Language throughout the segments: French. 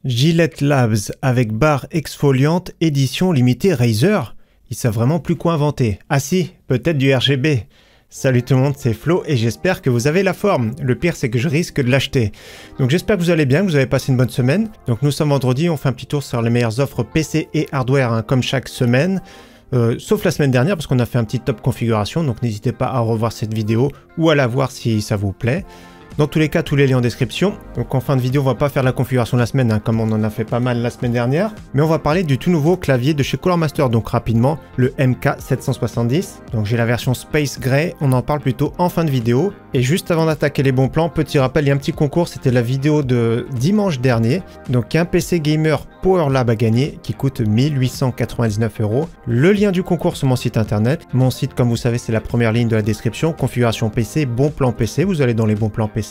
Gillette Labs avec barre exfoliante édition limitée Razer. Ils savent vraiment plus quoi inventer. Ah si, peut-être du RGB. Salut tout le monde, c'est Flo et j'espère que vous avez la forme. Le pire c'est que je risque de l'acheter. Donc j'espère que vous allez bien, que vous avez passé une bonne semaine. Donc nous sommes vendredi, on fait un petit tour sur les meilleures offres PC et hardware comme chaque semaine. Sauf la semaine dernière parce qu'on a fait un petit top configuration. Donc n'hésitez pas à revoir cette vidéo ou à la voir si ça vous plaît. Dans tous les cas, tous les liens en description. Donc en fin de vidéo, on va pas faire la configuration de la semaine, comme on en a fait pas mal la semaine dernière. Mais on va parler du tout nouveau clavier de chez Cooler Master. Donc rapidement, le MK770. Donc j'ai la version Space Gray, on en parle plutôt en fin de vidéo. Et juste avant d'attaquer les bons plans, petit rappel, il y a un petit concours, c'était la vidéo de dimanche dernier. Donc il y a un PC gamer Power Lab à gagner qui coûte 1899 €. Le lien du concours sur mon site internet. Mon site, comme vous savez, c'est la première ligne de la description. Configuration PC, bon plan PC. Vous allez dans les bons plans PC.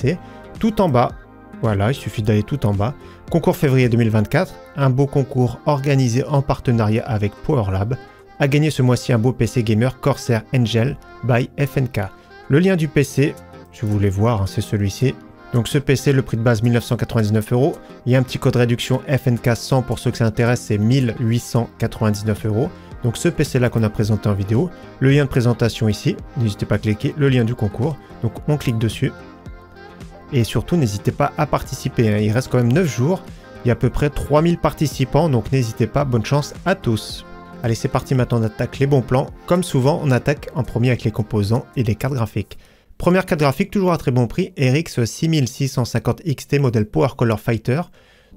Tout en bas, voilà, il suffit d'aller tout en bas. Concours février 2024, un beau concours organisé en partenariat avec Power Lab. À gagner ce mois-ci un beau PC gamer Corsair Angel by FNK. Le lien du PC, si vous voulez voir, c'est celui-ci. Donc ce PC, le prix de base 1999 €. Il y a un petit code réduction FNK 100 pour ceux que ça intéresse, c'est 1899 €. Donc ce PC là qu'on a présenté en vidéo. Le lien de présentation ici, n'hésitez pas à cliquer, le lien du concours. Donc on clique dessus. Et surtout, n'hésitez pas à participer. Il reste quand même 9 jours. Il y a à peu près 3000 participants, donc n'hésitez pas. Bonne chance à tous. Allez, c'est parti. Maintenant, on attaque les bons plans. Comme souvent, on attaque en premier avec les composants et les cartes graphiques. Première carte graphique, toujours à très bon prix. RX 6650 XT, modèle Power Color Fighter.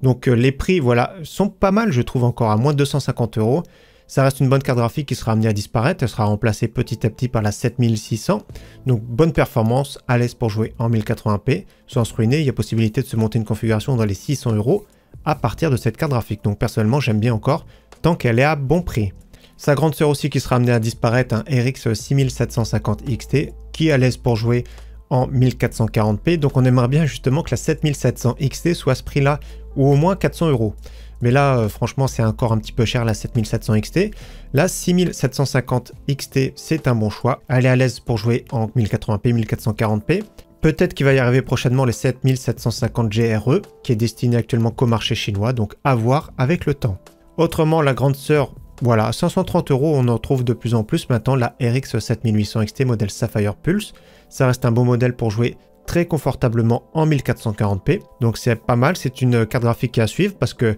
Donc les prix, voilà, sont pas mal, je trouve, encore à moins de 250 €. Ça reste une bonne carte graphique qui sera amenée à disparaître. Elle sera remplacée petit à petit par la 7600. Donc bonne performance, à l'aise pour jouer en 1080p. Sans se ruiner, il y a possibilité de se monter une configuration dans les 600 € à partir de cette carte graphique. Donc personnellement, j'aime bien encore tant qu'elle est à bon prix. Sa grande sœur aussi qui sera amenée à disparaître, un RX 6750 XT qui est à l'aise pour jouer en 1440p. Donc on aimerait bien justement que la 7700 XT soit à ce prix-là ou au moins 400 €. Mais là, franchement, c'est encore un petit peu cher la 7700 XT. La 6750 XT, c'est un bon choix. Elle est à l'aise pour jouer en 1080p, 1440p. Peut-être qu'il va y arriver prochainement les 7750 GRE, qui est destiné actuellement qu'au marché chinois, donc à voir avec le temps. Autrement, la grande sœur, voilà, à 530 €, on en trouve de plus en plus maintenant la RX 7800 XT modèle Sapphire Pulse. Ça reste un bon modèle pour jouer très confortablement en 1440p. Donc c'est pas mal, c'est une carte graphique à suivre parce que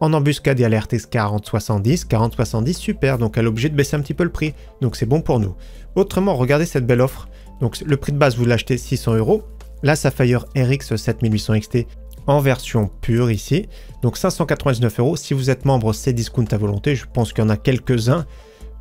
en embuscade, il y a la RTX 4070, 4070 super, donc elle est obligée de baisser un petit peu le prix, donc c'est bon pour nous. Autrement, regardez cette belle offre, donc le prix de base vous l'achetez 600 €, la Sapphire RX 7800 XT en version pure ici, donc 599 €, si vous êtes membre c'est discount à volonté, je pense qu'il y en a quelques-uns,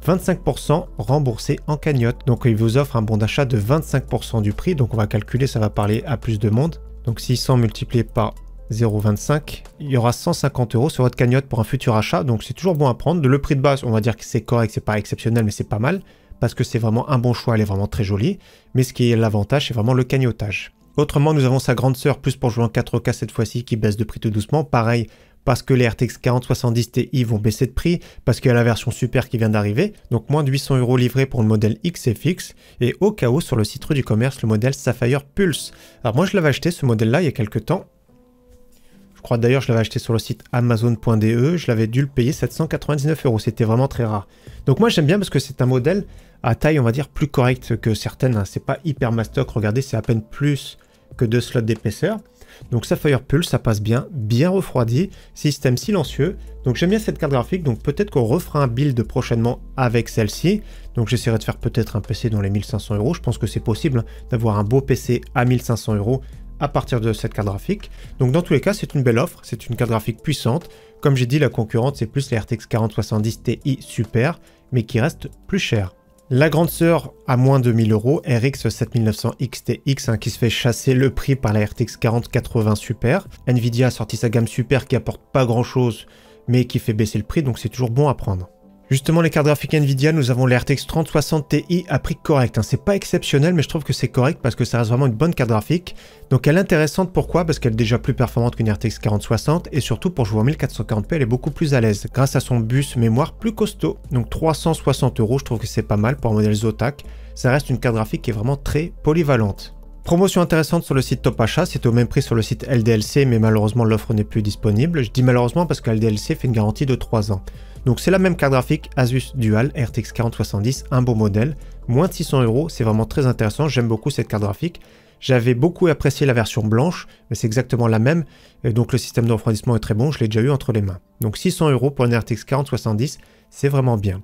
25% remboursé en cagnotte, donc il vous offre un bon d'achat de 25% du prix, donc on va calculer, ça va parler à plus de monde, donc 600 multiplié par 0,25, il y aura 150 € sur votre cagnotte pour un futur achat, donc c'est toujours bon à prendre. Le prix de base, on va dire que c'est correct, c'est pas exceptionnel, mais c'est pas mal, parce que c'est vraiment un bon choix, elle est vraiment très jolie, mais ce qui est l'avantage, c'est vraiment le cagnotage. Autrement, nous avons sa grande sœur, plus pour jouer en 4K cette fois-ci, qui baisse de prix tout doucement, pareil, parce que les RTX 4070 Ti vont baisser de prix, parce qu'il y a la version super qui vient d'arriver, donc moins de 800 € livré pour le modèle XFX, et au cas où, sur le site Rue du Commerce, le modèle Sapphire Pulse. Alors moi, je l'avais acheté, ce modèle-là, il y a quelques temps. Je crois d'ailleurs je l'avais acheté sur le site amazon.de, je l'avais dû le payer 799 €, c'était vraiment très rare. Donc moi j'aime bien parce que c'est un modèle à taille on va dire plus correcte que certaines, hein. C'est pas hyper mastoc, regardez c'est à peine plus que 2 slots d'épaisseur. Donc Sapphire Pulse ça passe bien, bien refroidi, système silencieux, donc j'aime bien cette carte graphique, donc peut-être qu'on refera un build prochainement avec celle-ci. Donc j'essaierai de faire peut-être un PC dans les 1500 €, je pense que c'est possible hein, d'avoir un beau PC à 1500 € à partir de cette carte graphique. Donc dans tous les cas, c'est une belle offre, c'est une carte graphique puissante. Comme j'ai dit, la concurrente, c'est plus les RTX 4070 Ti Super, mais qui reste plus cher. La grande sœur à moins de 1000 €, RX 7900 XTX, qui se fait chasser le prix par la RTX 4080 Super. Nvidia a sorti sa gamme Super qui apporte pas grand chose, mais qui fait baisser le prix, donc c'est toujours bon à prendre. Justement, les cartes graphiques Nvidia, nous avons les RTX 3060 Ti à prix correct. Hein. C'est pas exceptionnel, mais je trouve que c'est correct parce que ça reste vraiment une bonne carte graphique. Donc elle est intéressante, pourquoi? Parce qu'elle est déjà plus performante qu'une RTX 4060 et surtout pour jouer en 1440p, elle est beaucoup plus à l'aise grâce à son bus mémoire plus costaud. Donc 360 €, je trouve que c'est pas mal pour un modèle Zotac. Ça reste une carte graphique qui est vraiment très polyvalente. Promotion intéressante sur le site Top Achat, c'était au même prix sur le site LDLC, mais malheureusement l'offre n'est plus disponible. Je dis malheureusement parce que LDLC fait une garantie de 3 ans. Donc c'est la même carte graphique Asus Dual RTX 4070, un beau modèle, moins de 600 €, c'est vraiment très intéressant, j'aime beaucoup cette carte graphique. J'avais beaucoup apprécié la version blanche, mais c'est exactement la même, et donc le système de refroidissement est très bon, je l'ai déjà eu entre les mains. Donc 600 € pour une RTX 4070, c'est vraiment bien.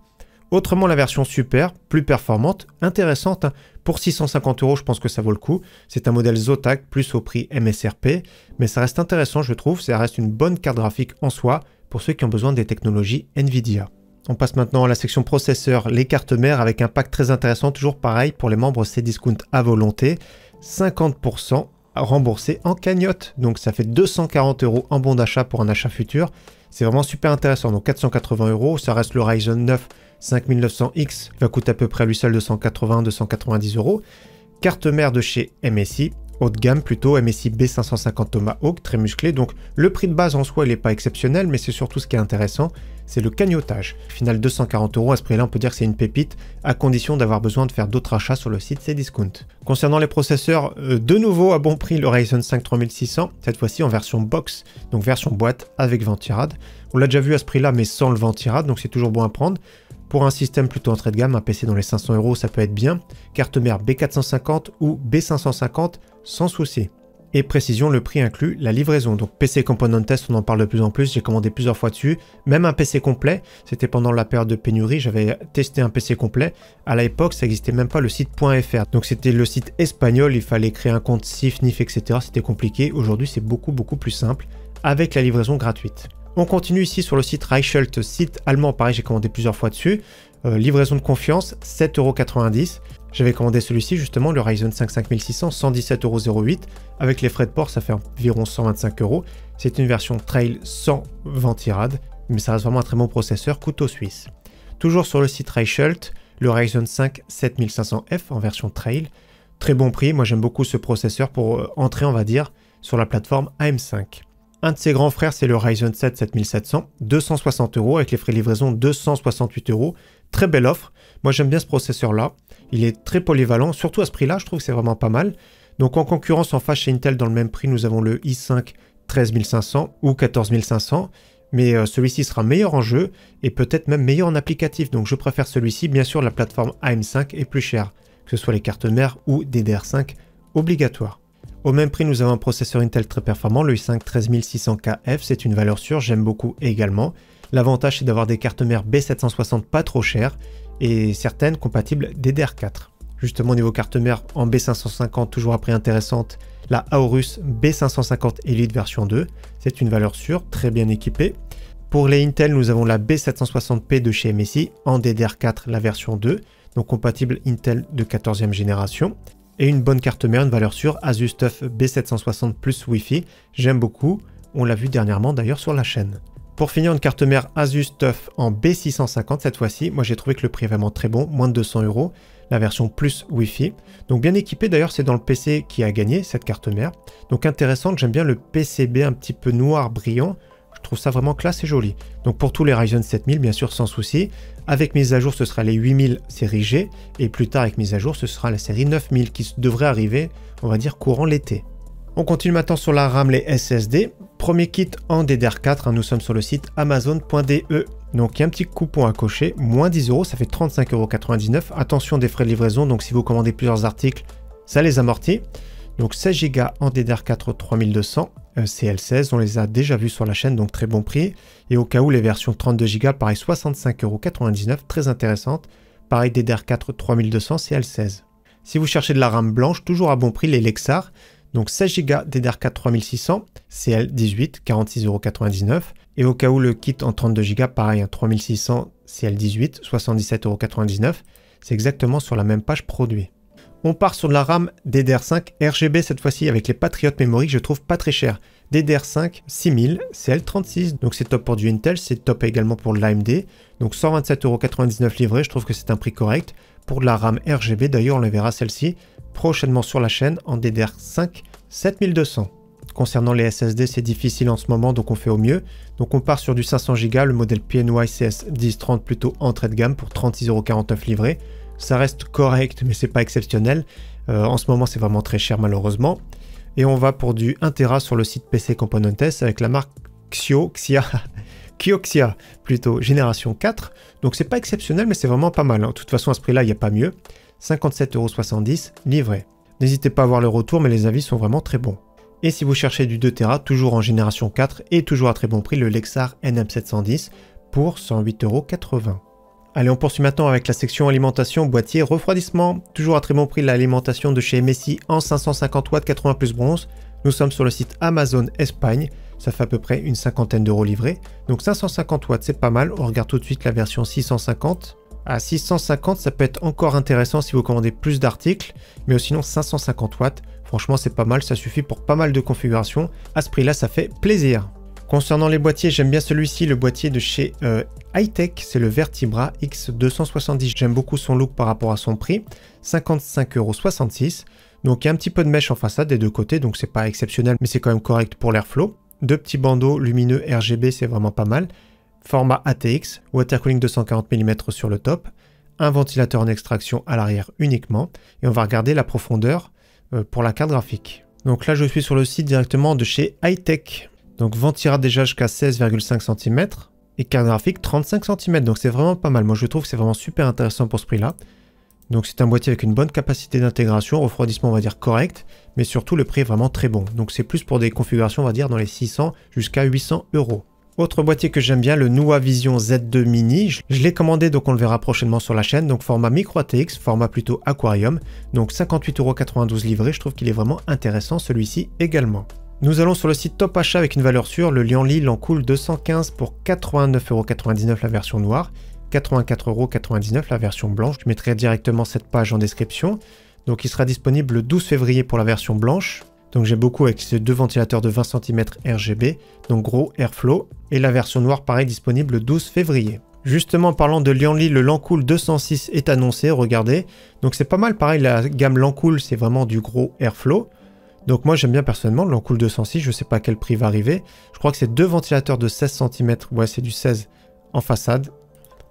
Autrement, la version Super, plus performante, intéressante, hein. Pour 650 €, je pense que ça vaut le coup. C'est un modèle Zotac, plus au prix MSRP, mais ça reste intéressant, je trouve. Ça reste une bonne carte graphique en soi, pour ceux qui ont besoin des technologies Nvidia. On passe maintenant à la section processeur, les cartes mères, avec un pack très intéressant, toujours pareil pour les membres Cdiscount à volonté. 50% remboursé en cagnotte, donc ça fait 240 € en bon d'achat pour un achat futur. C'est vraiment super intéressant, donc 480 €, ça reste le Ryzen 9 5900X, qui va coûter à peu près à lui seul 280-290 €. Carte mère de chez MSI, haut de gamme plutôt, MSI B550 Tomahawk, très musclé, donc le prix de base en soi il n'est pas exceptionnel, mais c'est surtout ce qui est intéressant, c'est le cagnotage. Au final 240 € à ce prix-là, on peut dire que c'est une pépite, à condition d'avoir besoin de faire d'autres achats sur le site Cdiscount. Concernant les processeurs, de nouveau à bon prix le Ryzen 5 3600, cette fois-ci en version box, donc version boîte avec Ventirad. On l'a déjà vu à ce prix-là, mais sans le Ventirad, donc c'est toujours bon à prendre. Pour un système plutôt entrée de gamme, un PC dans les 500 €, ça peut être bien. Carte mère B450 ou B550, sans souci. Et précision, le prix inclut la livraison. Donc PC Component Test, on en parle de plus en plus, j'ai commandé plusieurs fois dessus. Même un PC complet, c'était pendant la période de pénurie, j'avais testé un PC complet. À l'époque, ça n'existait même pas le site .fr. Donc c'était le site espagnol, il fallait créer un compte SIF, NIF, etc. C'était compliqué. Aujourd'hui, c'est beaucoup plus simple, avec la livraison gratuite. On continue ici sur le site Reichelt, site allemand, pareil, j'ai commandé plusieurs fois dessus. Livraison de confiance, 7,90 €. J'avais commandé celui-ci justement, le Ryzen 5 5600, 117,08 €. Avec les frais de port, ça fait environ 125 €. C'est une version Trail sans Ventirad, mais ça reste vraiment un très bon processeur, couteau suisse. Toujours sur le site Reichelt, le Ryzen 5 7500F en version Trail. Très bon prix, moi j'aime beaucoup ce processeur pour entrer, on va dire, sur la plateforme AM5. Un de ses grands frères, c'est le Ryzen 7 7700, 260 € avec les frais de livraison 268 €. Très belle offre. Moi, j'aime bien ce processeur-là. Il est très polyvalent, surtout à ce prix-là, je trouve que c'est vraiment pas mal. Donc, en concurrence, en face chez Intel, dans le même prix, nous avons le i5 13500 ou 14500. Mais celui-ci sera meilleur en jeu et peut-être même meilleur en applicatif. Donc, je préfère celui-ci. Bien sûr, la plateforme AM5 est plus chère, que ce soit les cartes mères ou DDR5 obligatoires. Au même prix, nous avons un processeur Intel très performant, le i5 13600KF, c'est une valeur sûre, j'aime beaucoup également. L'avantage, c'est d'avoir des cartes mères B760 pas trop chères et certaines compatibles DDR4. Justement, au niveau carte mère en B550, toujours à prix intéressante, la Aorus B550 Elite version 2, c'est une valeur sûre, très bien équipée. Pour les Intel, nous avons la B760P de chez MSI en DDR4, la version 2, donc compatible Intel de 14e génération. Et une bonne carte mère, une valeur sûre, Asus TUF B760 plus Wi-Fi, j'aime beaucoup, on l'a vu dernièrement d'ailleurs sur la chaîne. Pour finir, une carte mère Asus TUF en B650 cette fois-ci, moi j'ai trouvé que le prix est vraiment très bon, moins de 200 €, la version plus Wi-Fi. Donc bien équipé, d'ailleurs c'est dans le PC qui a gagné cette carte mère. Donc intéressante, j'aime bien le PCB un petit peu noir brillant, je trouve ça vraiment classe et joli. Donc pour tous les Ryzen 7000, bien sûr sans souci. Avec mise à jour, ce sera les 8000 série G. Et plus tard, avec mise à jour, ce sera la série 9000 qui devrait arriver, on va dire, courant l'été. On continue maintenant sur la RAM, les SSD. Premier kit en DDR4, hein, nous sommes sur le site amazon.de. Donc il y a un petit coupon à cocher, moins 10 €, ça fait 35,99 €. Attention des frais de livraison, donc si vous commandez plusieurs articles, ça les amortit. Donc 16 Go en DDR4 3200, CL16, on les a déjà vus sur la chaîne, donc très bon prix. Et au cas où, les versions 32 Go, pareil 65,99 €, très intéressante. Pareil DDR4 3200, CL16. Si vous cherchez de la RAM blanche, toujours à bon prix, les Lexar. Donc 16 Go DDR4 3600, CL18, 46,99 €. Et au cas où, le kit en 32 Go, pareil, un 3600, CL18, 77,99 €. C'est exactement sur la même page produit. On part sur de la RAM DDR5 RGB cette fois-ci avec les Patriot Memory que je trouve pas très cher. DDR5 6000 CL36, donc c'est top pour du Intel, c'est top également pour l'AMD. Donc 127,99 € livré, je trouve que c'est un prix correct. Pour de la RAM RGB, d'ailleurs on la verra celle-ci prochainement sur la chaîne en DDR5 7200. Concernant les SSD, c'est difficile en ce moment, donc on fait au mieux. Donc on part sur du 500 Go, le modèle PNY CS 1030 plutôt entrée de gamme pour 36,49 € livré. Ça reste correct, mais c'est pas exceptionnel. En ce moment, c'est vraiment très cher malheureusement. Et on va pour du 1 Tera sur le site PC Componentes avec la marque Kioxia plutôt, génération 4. Donc c'est pas exceptionnel, mais c'est vraiment pas mal. De toute façon, à ce prix-là, il n'y a pas mieux. 57,70 € livré. N'hésitez pas à voir le retour, mais les avis sont vraiment très bons. Et si vous cherchez du 2 Tera, toujours en génération 4 et toujours à très bon prix, le Lexar NM710 pour 108,80 €. Allez, on poursuit maintenant avec la section alimentation, boîtier, refroidissement. Toujours à très bon prix, l'alimentation de chez MSI en 550 watts 80 plus bronze. Nous sommes sur le site Amazon Espagne. Ça fait à peu près une cinquantaine d'euros livrés. Donc 550 watts, c'est pas mal. On regarde tout de suite la version 650. À 650, ça peut être encore intéressant si vous commandez plus d'articles. Mais sinon, 550 watts, franchement, c'est pas mal. Ça suffit pour pas mal de configurations. À ce prix-là, ça fait plaisir. Concernant les boîtiers, j'aime bien celui-ci, le boîtier de chez Hightech, c'est le Vertibra X270. J'aime beaucoup son look par rapport à son prix, 55,66 €. Donc il y a un petit peu de mèche en façade des deux côtés, donc c'est pas exceptionnel, mais c'est quand même correct pour l'airflow. Deux petits bandeaux lumineux RGB, c'est vraiment pas mal. Format ATX, water cooling 240 mm sur le top, un ventilateur en extraction à l'arrière uniquement, et on va regarder la profondeur pour la carte graphique. Donc là, je suis sur le site directement de chez Hightech. Donc vent tirade déjà jusqu'à 16,5 cm et carte graphique 35 cm. Donc c'est vraiment pas mal. Moi je trouve que c'est vraiment super intéressant pour ce prix-là. Donc c'est un boîtier avec une bonne capacité d'intégration, refroidissement on va dire correct, mais surtout le prix est vraiment très bon. Donc c'est plus pour des configurations on va dire dans les 600 jusqu'à 800 €. Autre boîtier que j'aime bien, le Nua Vision Z2 Mini. Je l'ai commandé donc on le verra prochainement sur la chaîne. Donc format micro ATX, format plutôt aquarium. Donc 58,92 € livré. Je trouve qu'il est vraiment intéressant celui-ci également. Nous allons sur le site Top Achat avec une valeur sûre, le Lianli Lancool 215 pour 89,99 € la version noire, 84,99 € la version blanche. Je mettrai directement cette page en description. Donc il sera disponible le 12 février pour la version blanche. Donc j'aime beaucoup avec ces deux ventilateurs de 20 cm RGB, donc gros airflow. Et la version noire pareil disponible le 12 février. Justement, parlant de Lianli, le Lancool 206 est annoncé, regardez. Donc c'est pas mal, pareil, la gamme Lancool, c'est vraiment du gros airflow. Donc moi j'aime bien personnellement le Lancool 206, je sais pas à quel prix va arriver. Je crois que c'est deux ventilateurs de 16 cm, ouais c'est du 16 en façade.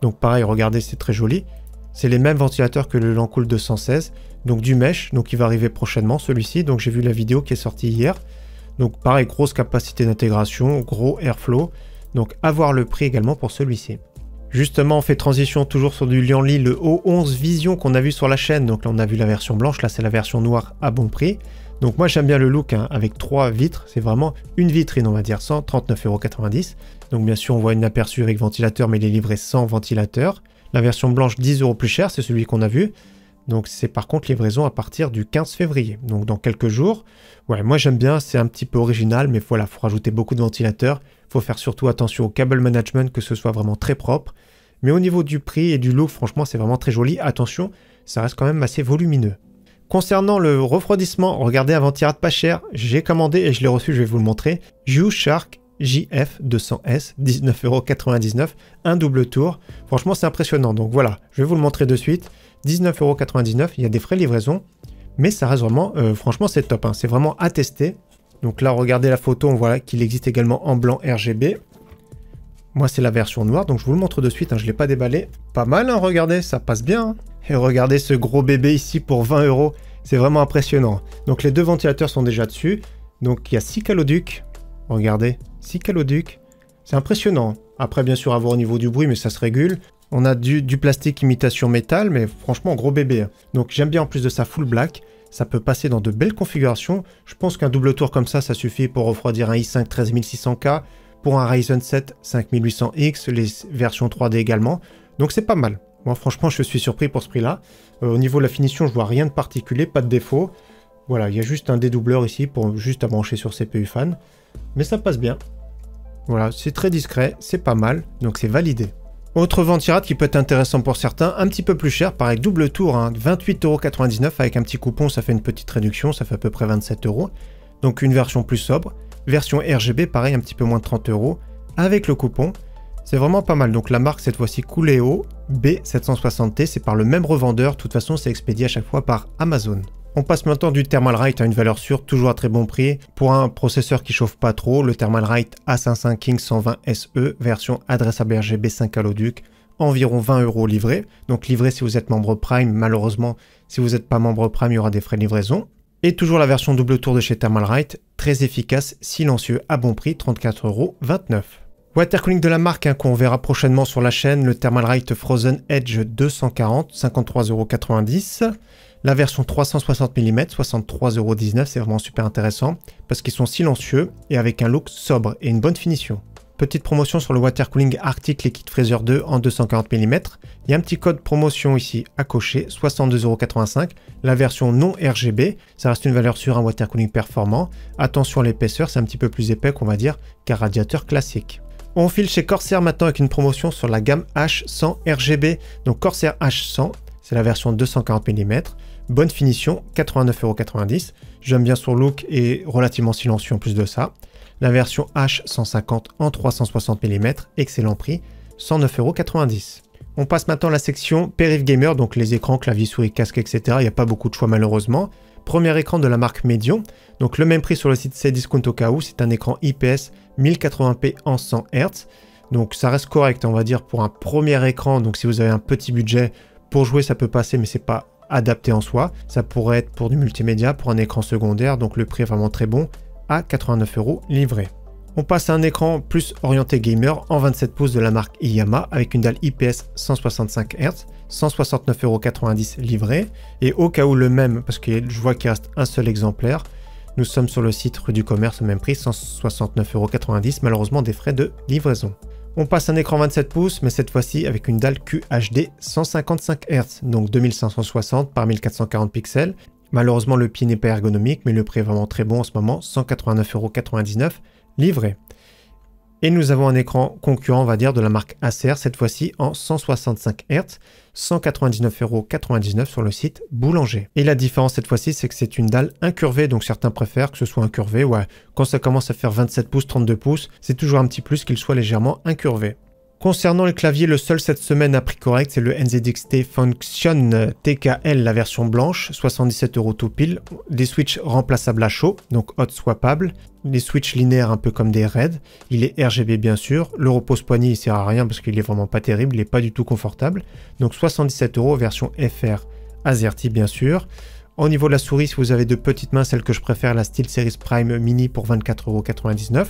Donc pareil, regardez, c'est très joli. C'est les mêmes ventilateurs que le Lancool 216, donc du mesh, donc il va arriver prochainement celui-ci. Donc j'ai vu la vidéo qui est sortie hier. Donc pareil, grosse capacité d'intégration, gros airflow. Donc à voir le prix également pour celui-ci. Justement, on fait transition toujours sur du Lianli, le O11 Vision qu'on a vu sur la chaîne. Donc là on a vu la version blanche, là c'est la version noire à bon prix. Donc moi j'aime bien le look hein, avec 3 vitres, c'est vraiment une vitrine on va dire, 139,90 €. Donc bien sûr on voit une aperçu avec ventilateur mais il est livré sans ventilateur. La version blanche 10 € plus cher, c'est celui qu'on a vu. Donc c'est par contre livraison à partir du 15 février, donc dans quelques jours. Ouais, moi j'aime bien, c'est un petit peu original mais voilà, il faut rajouter beaucoup de ventilateurs. Il faut faire surtout attention au cable management, que ce soit vraiment très propre. Mais au niveau du prix et du look, franchement c'est vraiment très joli. Attention, ça reste quand même assez volumineux. Concernant le refroidissement, regardez un ventilateur pas cher, j'ai commandé et je l'ai reçu, je vais vous le montrer. G-Shark JF200S, 19,99 €, un double tour. Franchement, c'est impressionnant. Donc voilà, je vais vous le montrer de suite. 19,99 €, il y a des frais de livraison, mais ça reste vraiment, franchement, c'est top. Hein. C'est vraiment à tester. Donc là, regardez la photo, on voit qu'il existe également en blanc RGB. Moi, c'est la version noire, donc je vous le montre de suite. Hein, je ne l'ai pas déballé. Pas mal, hein, regardez, ça passe bien. Hein. Et regardez ce gros bébé ici pour 20 €. C'est vraiment impressionnant. Donc les deux ventilateurs sont déjà dessus. Donc il y a 6 caloducs. Regardez, 6 caloducs. C'est impressionnant. Après, bien sûr, à voir au niveau du bruit, mais ça se régule. On a du plastique imitation métal, mais franchement, gros bébé. Donc j'aime bien en plus de ça full black. Ça peut passer dans de belles configurations. Je pense qu'un double tour comme ça suffit pour refroidir un i5 13600K, pour un Ryzen 7 5800X, les versions 3D également. Donc c'est pas mal. Moi, franchement, je suis surpris pour ce prix-là. Au niveau de la finition, je vois rien de particulier, pas de défaut. Voilà, il y a juste un dédoubleur ici pour juste à brancher sur CPU fan. Mais ça passe bien. Voilà, c'est très discret, c'est pas mal, donc c'est validé. Autre ventilateur qui peut être intéressant pour certains, un petit peu plus cher, pareil, double tour, hein, 28,99 € avec un petit coupon, ça fait une petite réduction, ça fait à peu près 27 €. Donc une version plus sobre. Version RGB, pareil, un petit peu moins de 30 € avec le coupon. C'est vraiment pas mal. Donc la marque cette fois-ci Cooleo B760T, c'est par le même revendeur. De toute façon, c'est expédié à chaque fois par Amazon. On passe maintenant du Thermalright à une valeur sûre, toujours à très bon prix. Pour un processeur qui chauffe pas trop, le Thermalright A55 King 120 SE, version adressable RGB 5 caloduc. environ 20 € livré. Donc livré si vous êtes membre Prime, malheureusement si vous n'êtes pas membre Prime, il y aura des frais de livraison. Et toujours la version double tour de chez Thermalright, très efficace, silencieux, à bon prix, 34,29 €. Water cooling de la marque qu'on verra prochainement sur la chaîne, le Thermalright Frozen Edge 240, 53,90 €. La version 360 mm, 63,19 €, c'est vraiment super intéressant parce qu'ils sont silencieux et avec un look sobre et une bonne finition. Petite promotion sur le water cooling Arctic Liquid Freezer 2 en 240 mm. Il y a un petit code promotion ici à cocher, 62,85 €. La version non RGB, ça reste une valeur sûre, un water cooling performant. Attention à l'épaisseur, c'est un petit peu plus épais qu'on va dire qu'un radiateur classique. On file chez Corsair maintenant avec une promotion sur la gamme H100 RGB. Donc Corsair H100, c'est la version 240 mm. Bonne finition, 89,90 €. J'aime bien son look et relativement silencieux en plus de ça. La version H150 en 360 mm, excellent prix, 109,90 €. On passe maintenant à la section Périph Gamer, donc les écrans, clavier, souris, casque, etc. Il n'y a pas beaucoup de choix malheureusement. Premier écran de la marque Medion, donc le même prix sur le site Cdiscount au cas où, c'est un écran IPS 1080p en 100 Hz. Donc ça reste correct, on va dire, pour un premier écran. Donc si vous avez un petit budget, pour jouer ça peut passer, mais c'est pas adapté en soi. Ça pourrait être pour du multimédia, pour un écran secondaire, donc le prix est vraiment très bon, à 89 € livré. On passe à un écran plus orienté gamer en 27 pouces de la marque Iyama avec une dalle IPS 165 Hz, 169,90 € livré. Et au cas où le même, parce que je vois qu'il reste un seul exemplaire, nous sommes sur le site rue du Commerce au même prix, 169,90 €, malheureusement des frais de livraison. On passe à un écran 27 pouces, mais cette fois-ci avec une dalle QHD 155 Hz, donc 2560 par 1440 pixels. Malheureusement, le pied n'est pas ergonomique, mais le prix est vraiment très bon en ce moment, 189,99 € livré. Et nous avons un écran concurrent, on va dire, de la marque Acer, cette fois-ci en 165 Hz, 199,99 € sur le site Boulanger. Et la différence cette fois-ci, c'est que c'est une dalle incurvée, donc certains préfèrent que ce soit incurvé. Ouais, quand ça commence à faire 27 pouces, 32 pouces, c'est toujours un petit plus qu'il soit légèrement incurvé. Concernant le clavier, le seul cette semaine à prix correct, c'est le NZXT Function TKL, la version blanche, 77 € tout pile. Des switches remplaçables à chaud, donc hot swappable. Des switches linéaires un peu comme des RAID. Il est RGB bien sûr. Le repose-poignet il sert à rien parce qu'il est vraiment pas terrible, il est pas du tout confortable. Donc 77 € version FR AZERTY bien sûr. Au niveau de la souris, si vous avez de petites mains, celle que je préfère, la SteelSeries Prime Mini pour 24,99 €.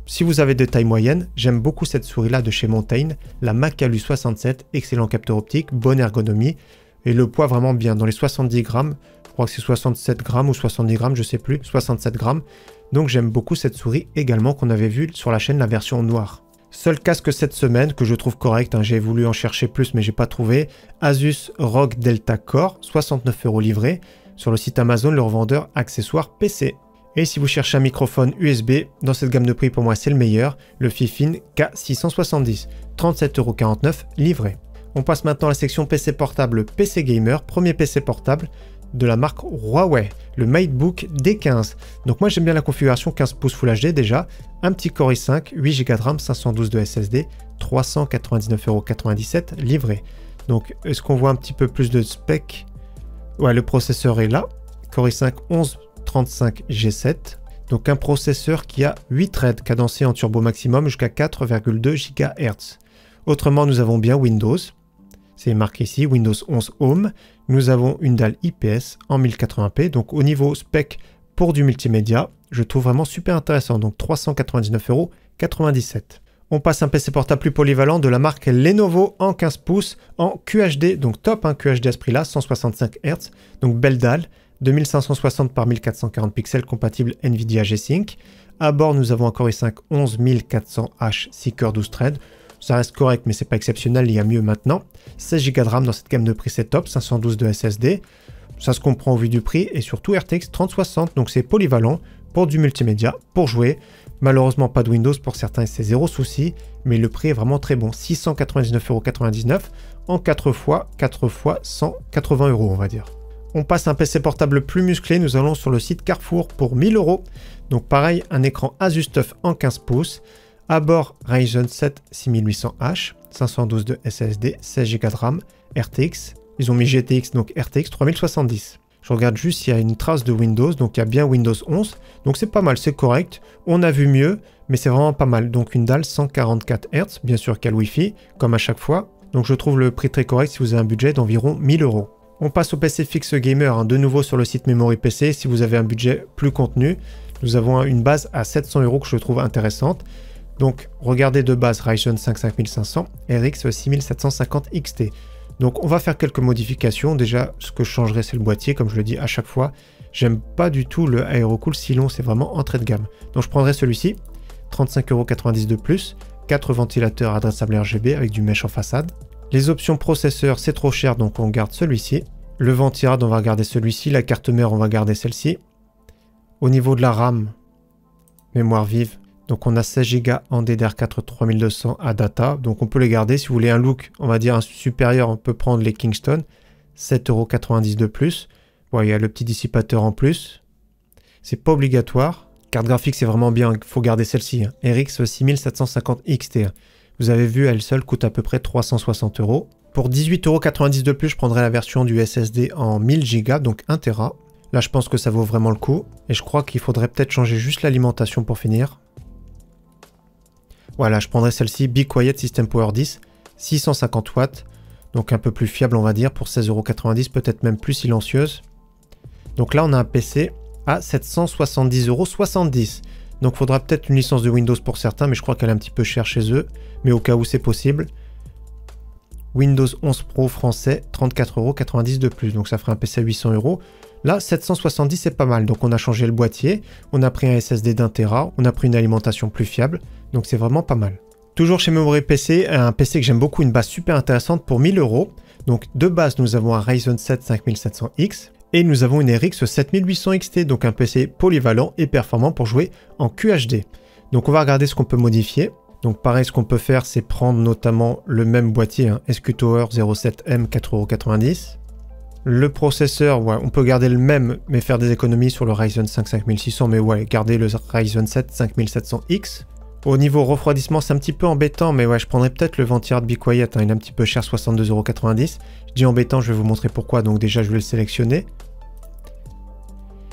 Si vous avez de taille moyenne, j'aime beaucoup cette souris-là de chez Montaigne, la Macalus 67, excellent capteur optique, bonne ergonomie, et le poids vraiment bien, dans les 70 grammes, je crois que c'est 67 grammes ou 70 grammes, je sais plus, 67 grammes, donc j'aime beaucoup cette souris également qu'on avait vue sur la chaîne, la version noire. Seul casque cette semaine que je trouve correct, j'ai voulu en chercher plus mais j'ai pas trouvé, Asus ROG Delta Core, 69 € livré, sur le site Amazon, le revendeur accessoires PC. Et si vous cherchez un microphone USB, dans cette gamme de prix pour moi c'est le meilleur, le Fifine K670, 37,49 € livré. On passe maintenant à la section PC portable PC Gamer, premier PC portable de la marque Huawei, le MateBook D15. Donc moi j'aime bien la configuration 15 pouces Full HD déjà, un petit Core i5, 8 Go de RAM, 512 de SSD, 399,97 € livré. Donc est-ce qu'on voit un petit peu plus de spec? Ouais, le processeur est là, Core i5 1135 G7, donc un processeur qui a 8 threads cadencés en turbo maximum jusqu'à 4,2 GHz. Autrement, nous avons bien Windows, c'est marqué ici, Windows 11 Home. Nous avons une dalle IPS en 1080p, donc au niveau spec pour du multimédia, je trouve vraiment super intéressant, donc 399,97 €. On passe un PC portable plus polyvalent de la marque Lenovo en 15 pouces en QHD, donc top, QHD à ce prix-là, 165 Hz, donc belle dalle, 2560 par 1440 pixels compatible Nvidia G-Sync. À bord, nous avons un Core i5 11400H 6 cœurs 12 threads. Ça reste correct, mais c'est pas exceptionnel, il y a mieux maintenant. 16 Go de RAM dans cette gamme de prix, c'est top, 512 de SSD. Ça se comprend au vu du prix et surtout RTX 3060, donc c'est polyvalent pour du multimédia, pour jouer. Malheureusement, pas de Windows pour certains, c'est zéro souci, mais le prix est vraiment très bon. 699,99 € en 4 fois 180 € on va dire. On passe à un PC portable plus musclé, nous allons sur le site Carrefour pour 1000 €. Donc pareil, un écran Asus TUF en 15 pouces. À bord, Ryzen 7 6800H, 512 de SSD, 16 Go de RAM, RTX. Ils ont mis GTX, donc RTX 3070. Je regarde juste s'il y a une trace de Windows, donc il y a bien Windows 11. Donc c'est pas mal, c'est correct. On a vu mieux, mais c'est vraiment pas mal. Donc une dalle 144 Hz, bien sûr qu'il y a le Wi-Fi, comme à chaque fois. Donc je trouve le prix très correct si vous avez un budget d'environ 1000 euros. On passe au PC fixe gamer, hein, de nouveau sur le site Memory PC. Si vous avez un budget plus contenu, nous avons une base à 700 euros que je trouve intéressante. Donc regardez de base Ryzen 5 5500, RX 6750 XT. Donc on va faire quelques modifications. Déjà, ce que je changerai, c'est le boîtier, comme je le dis à chaque fois. J'aime pas du tout le Aerocool si long, c'est vraiment entrée de gamme. Donc je prendrai celui-ci, 35,90 € de plus, 4 ventilateurs adressables RGB avec du mesh en façade. Les options processeur, c'est trop cher, donc on garde celui-ci. Le ventirad, on va garder celui-ci. La carte mère, on va garder celle-ci. Au niveau de la RAM, mémoire vive, donc on a 16 Go en DDR4 3200 à data. Donc on peut les garder. Si vous voulez un look, on va dire un supérieur, on peut prendre les Kingston. 7,90 € de plus. Bon, il y a le petit dissipateur en plus. C'est pas obligatoire. Carte graphique, c'est vraiment bien. Il faut garder celle-ci. Hein. RX 6750 XT. Vous avez vu, elle seule coûte à peu près 360 €. Pour 18,90 € de plus, je prendrai la version du SSD en 1000 Go, donc 1 Tera. Là, je pense que ça vaut vraiment le coup. Et je crois qu'il faudrait peut-être changer juste l'alimentation pour finir. Voilà, je prendrai celle-ci, Be Quiet System Power 10, 650 watts. Donc un peu plus fiable, on va dire, pour 16,90 €, peut-être même plus silencieuse. Donc là, on a un PC à 770,70 €. Donc il faudra peut-être une licence de Windows pour certains, mais je crois qu'elle est un petit peu chère chez eux. Mais au cas où c'est possible. Windows 11 Pro français, 34,90 € de plus. Donc ça ferait un PC à 800 €. Là, 770, c'est pas mal. Donc on a changé le boîtier, on a pris un SSD d'1 Tera, on a pris une alimentation plus fiable. Donc c'est vraiment pas mal. Toujours chez Memory PC, un PC que j'aime beaucoup, une base super intéressante pour 1000 €. Donc de base, nous avons un Ryzen 7 5700X. Et nous avons une RX 7800 XT, donc un PC polyvalent et performant pour jouer en QHD. Donc on va regarder ce qu'on peut modifier. Donc pareil, ce qu'on peut faire, c'est prendre notamment le même boîtier, hein, SQ Tower 07M 4,90 €. Le processeur, ouais, on peut garder le même, mais faire des économies sur le Ryzen 5 5600, mais ouais, garder le Ryzen 7 5700X. Au niveau refroidissement, c'est un petit peu embêtant, mais ouais, je prendrais peut-être le ventirad Be Quiet, hein, il est un petit peu cher, 62,90 €. Je dis embêtant, je vais vous montrer pourquoi, donc déjà je vais le sélectionner.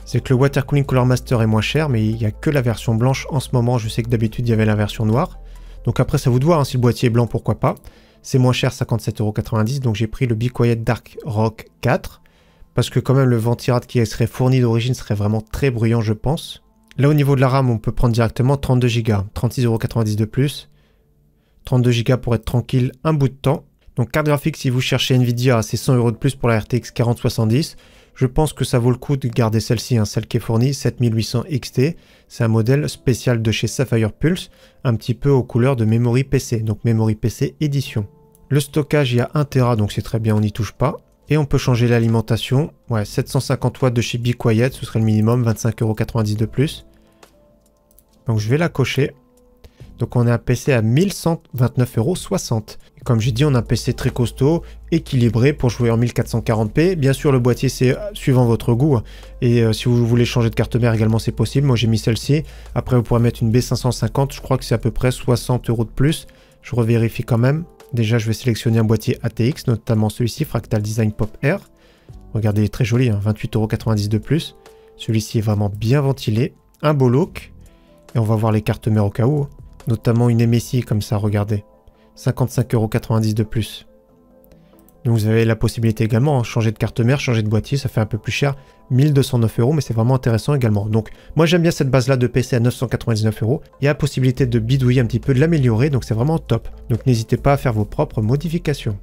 C'est que le Water Cooling Cooler Master est moins cher, mais il n'y a que la version blanche en ce moment. Je sais que d'habitude il y avait la version noire. Donc après, c'est à vous de voir, hein, si le boîtier est blanc, pourquoi pas. C'est moins cher, 57,90 €, donc j'ai pris le Be Quiet Dark Rock 4. Parce que quand même, le ventirad qui serait fourni d'origine serait vraiment très bruyant, je pense. Là, au niveau de la RAM, on peut prendre directement 32 Go, 36,90 € de plus. 32 Go pour être tranquille un bout de temps. Donc carte graphique, si vous cherchez Nvidia, c'est 100 € de plus pour la RTX 4070. Je pense que ça vaut le coup de garder celle-ci, hein, celle qui est fournie, 7800 XT. C'est un modèle spécial de chez Sapphire Pulse, un petit peu aux couleurs de Memory PC, donc Memory PC édition. Le stockage, il y a 1 Tera, donc c'est très bien, on n'y touche pas. Et on peut changer l'alimentation. Ouais, 750 watts de chez Be Quiet, ce serait le minimum, 25,90 € de plus. Donc je vais la cocher. Donc on a un PC à 1129,60 €. Comme j'ai dit, on a un PC très costaud, équilibré pour jouer en 1440p. Bien sûr, le boîtier, c'est suivant votre goût. Et si vous voulez changer de carte mère également, c'est possible. Moi, j'ai mis celle-ci. Après, vous pourrez mettre une B550. Je crois que c'est à peu près 60 € de plus. Je revérifie quand même. Déjà, je vais sélectionner un boîtier ATX, notamment celui-ci, Fractal Design Pop Air. Regardez, il est très joli, hein, 28,90 € de plus. Celui-ci est vraiment bien ventilé. Un beau look. Et on va voir les cartes mères au cas où. Notamment une MSI comme ça, regardez. 55,90 € de plus. Donc vous avez la possibilité également, hein, changer de carte mère, changer de boîtier, ça fait un peu plus cher, 1209 €, mais c'est vraiment intéressant également. Donc moi j'aime bien cette base-là de PC à 999 €. Il y a la possibilité de bidouiller un petit peu, de l'améliorer, donc c'est vraiment top. Donc n'hésitez pas à faire vos propres modifications.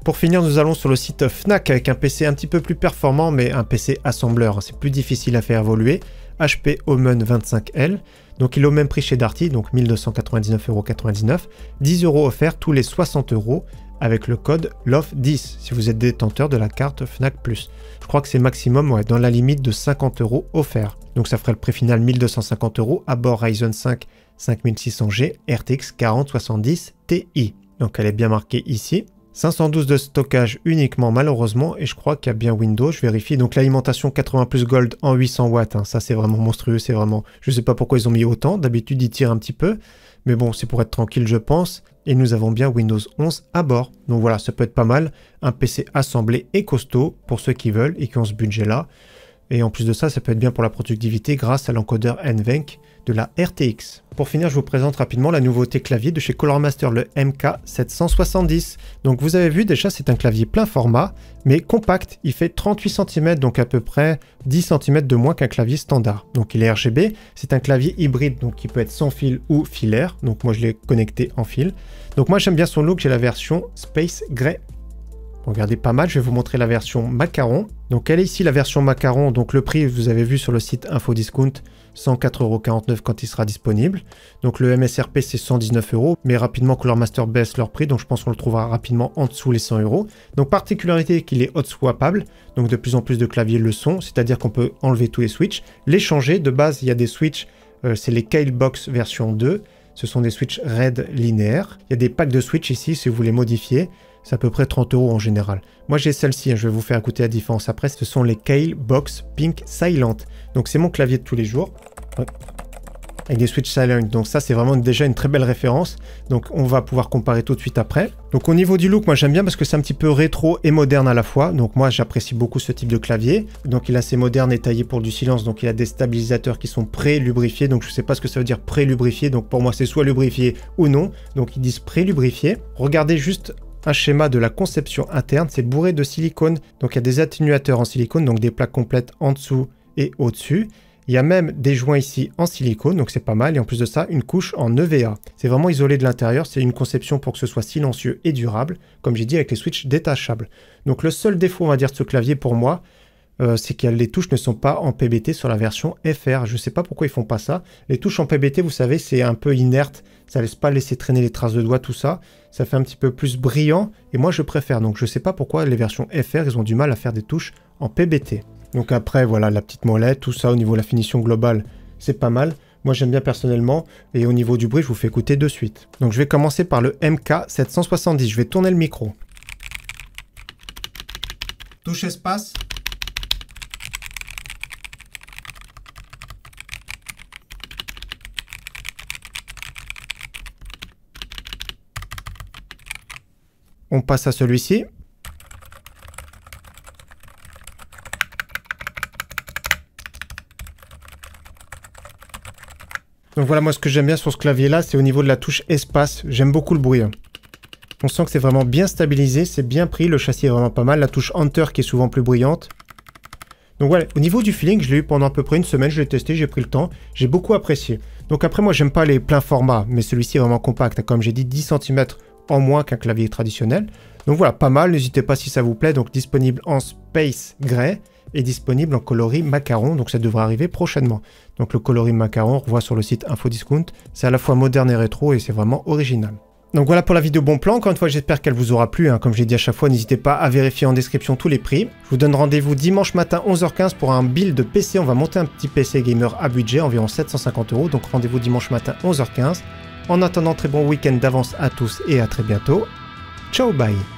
Pour finir, nous allons sur le site Fnac avec un PC un petit peu plus performant, mais un PC assembleur, c'est plus difficile à faire évoluer. HP Omen 25L. Donc il est au même prix chez Darty, donc 1299,99 €. 10 € offerts tous les 60 € avec le code LOF10 si vous êtes détenteur de la carte Fnac+. Je crois que c'est maximum, ouais, dans la limite de 50 € offerts. Donc ça ferait le prix final 1250 € à bord Ryzen 5 5600G RTX 4070 Ti. Donc elle est bien marquée ici. 512 de stockage uniquement malheureusement et je crois qu'il y a bien Windows, je vérifie. Donc l'alimentation 80 plus Gold en 800 watts, hein, ça c'est vraiment monstrueux, c'est vraiment... Je sais pas pourquoi ils ont mis autant, d'habitude ils tirent un petit peu, mais bon c'est pour être tranquille je pense. Et nous avons bien Windows 11 à bord, donc voilà ça peut être pas mal, un PC assemblé et costaud pour ceux qui veulent et qui ont ce budget là. Et en plus de ça, ça peut être bien pour la productivité grâce à l'encodeur NVENC de la RTX. Pour finir, je vous présente rapidement la nouveauté clavier de chez Colormaster, le MK770. Donc vous avez vu déjà, c'est un clavier plein format, mais compact. Il fait 38 cm, donc à peu près 10 cm de moins qu'un clavier standard. Donc il est RGB, c'est un clavier hybride, donc qui peut être sans fil ou filaire. Donc moi je l'ai connecté en fil. Donc moi j'aime bien son look, j'ai la version Space Gray. Regardez pas mal, je vais vous montrer la version Macaron. Donc elle est ici la version Macaron, donc le prix vous avez vu sur le site Infodiscount, 104,49 € quand il sera disponible. Donc le MSRP c'est 119 €, mais rapidement Colormaster baisse leur prix, donc je pense qu'on le trouvera rapidement en dessous les 100 €. Donc particularité qu'il est hot swappable, donc de plus en plus de claviers le sont, c'est-à-dire qu'on peut enlever tous les switches, les changer. De base il y a des switches, c'est les Keilbox version 2, ce sont des switches RAID linéaires. Il y a des packs de switch ici si vous voulez modifier. C'est à peu près 30 € en général. Moi j'ai celle-ci, je vais vous faire écouter la différence après. Ce sont les Keilbox Pink Silent. Donc c'est mon clavier de tous les jours. Avec des switch silent. Donc ça c'est vraiment déjà une très belle référence. Donc on va pouvoir comparer tout de suite après. Donc au niveau du look, moi j'aime bien parce que c'est un petit peu rétro et moderne à la fois. Donc moi j'apprécie beaucoup ce type de clavier. Donc il est assez moderne et taillé pour du silence. Donc il a des stabilisateurs qui sont pré-lubrifiés. Donc je sais pas ce que ça veut dire pré-lubrifié. Donc pour moi c'est soit lubrifié ou non. Donc ils disent pré-lubrifié. Regardez juste un schéma de la conception interne, c'est bourré de silicone. Donc il y a des atténuateurs en silicone, donc des plaques complètes en dessous et au-dessus. Il y a même des joints ici en silicone, donc c'est pas mal. Et en plus de ça, une couche en EVA. C'est vraiment isolé de l'intérieur, c'est une conception pour que ce soit silencieux et durable, comme j'ai dit avec les switches détachables. Donc le seul défaut, on va dire, de ce clavier pour moi, c'est que les touches ne sont pas en PBT sur la version FR. Je ne sais pas pourquoi ils font pas ça. Les touches en PBT, vous savez, c'est un peu inerte. Ça laisse pas laisser traîner les traces de doigts, tout ça. Ça fait un petit peu plus brillant. Et moi, je préfère. Donc, je ne sais pas pourquoi les versions FR, ils ont du mal à faire des touches en PBT. Donc après, voilà, la petite molette, tout ça, au niveau de la finition globale, c'est pas mal. Moi, j'aime bien personnellement. Et au niveau du bruit, je vous fais écouter de suite. Donc, je vais commencer par le MK770. Je vais tourner le micro. Touche espace. On passe à celui-ci. Donc voilà, moi ce que j'aime bien sur ce clavier-là, c'est au niveau de la touche espace. J'aime beaucoup le bruit. On sent que c'est vraiment bien stabilisé, c'est bien pris, le châssis est vraiment pas mal. La touche Enter qui est souvent plus bruyante. Donc voilà, au niveau du feeling, je l'ai eu pendant à peu près une semaine, je l'ai testé, j'ai pris le temps, j'ai beaucoup apprécié. Donc après, moi j'aime pas les pleins formats, mais celui-ci est vraiment compact. Comme j'ai dit, 10 cm en moins qu'un clavier traditionnel. Donc voilà, pas mal, n'hésitez pas si ça vous plaît. Donc disponible en Space Gray et disponible en coloris Macaron, donc ça devrait arriver prochainement. Donc le coloris Macaron, on revoit sur le site Infodiscount, c'est à la fois moderne et rétro et c'est vraiment original. Donc voilà pour la vidéo bon plan, encore une fois j'espère qu'elle vous aura plu, comme j'ai dit à chaque fois, n'hésitez pas à vérifier en description tous les prix. Je vous donne rendez-vous dimanche matin 11h15 pour un build de PC, on va monter un petit PC gamer à budget, environ 750 €, donc rendez-vous dimanche matin 11h15. En attendant, très bon week-end d'avance à tous et à très bientôt. Ciao, bye.